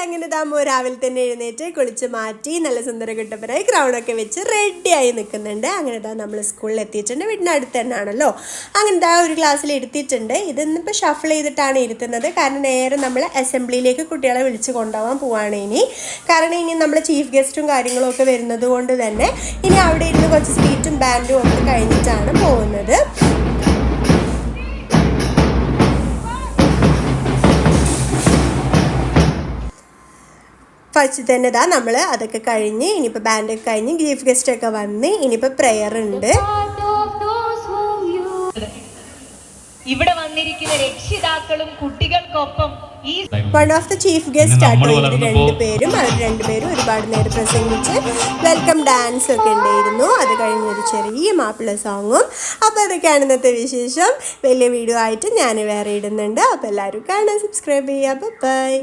അങ്ങനെ താമോ രാവിലെ തന്നെ എഴുന്നേറ്റ് കുളിച്ച് മാറ്റി നല്ല സുന്ദര കുട്ടപ്പനായി ക്രൗണൊക്കെ വെച്ച് റെഡിയായി നിൽക്കുന്നുണ്ട്. അങ്ങനെ നമ്മൾ സ്കൂളിൽ എത്തിയിട്ടുണ്ട്. വീടിന് അടുത്ത് തന്നെയാണല്ലോ. അങ്ങനെ ഒരു ക്ലാസ്സിൽ ഇരുത്തിയിട്ടുണ്ട്. ഇതിന്നിപ്പോൾ ഷഫിൾ ചെയ്തിട്ടാണ് ഇരുത്തുന്നത്. കാരണം നേരെ നമ്മൾ അസംബ്ലിയിലേക്ക് കുട്ടികളെ വിളിച്ച് കൊണ്ടുപോകാൻ പോവുകയാണ് ഇനി. കാരണം ഇനി നമ്മൾ ചീഫ് ഗസ്റ്റും കാര്യങ്ങളും ഒക്കെ വരുന്നത് കൊണ്ട് തന്നെ ഇനി അവിടെ ഇരുന്ന് കുറച്ച് സ്പീച്ചും ബാൻഡും ഒക്കെ കഴിഞ്ഞിട്ടാണ് പോകുന്നത്. ഫസ്റ്റ് തന്നെ നമ്മൾ അതൊക്കെ കഴിഞ്ഞ് ഇനിയിപ്പോൾ ബാൻഡൊക്കെ കഴിഞ്ഞ് ചീഫ് ഗസ്റ്റൊക്കെ വന്ന് ഇനിയിപ്പോൾ പ്രെയർ ഉണ്ട്. ഇവിടെ വന്നിരിക്കുന്ന രക്ഷിതാക്കളും കുട്ടികൾക്കൊപ്പം one of the chief guest ആട്ടോ ഇവർ രണ്ടുപേരും. അവർ രണ്ടുപേരും ഒരുപാട് നേരം പ്രസംഗിച്ച് വെൽക്കം ഡാൻസ് ഒക്കെ ഉണ്ടായിരുന്നു. അത് കഴിഞ്ഞൊരു ചെറിയ മാപ്പിള സോങ്ങും. അപ്പോൾ അതൊക്കെയാണ് ഇന്നത്തെ വിശേഷം. വലിയ വീഡിയോ ആയിട്ട് ഞാൻ വേറെ ഇടുന്നുണ്ട്. അപ്പോൾ എല്ലാവരും കാണാൻ സബ്സ്ക്രൈബ് ചെയ്യുക. ബൈ.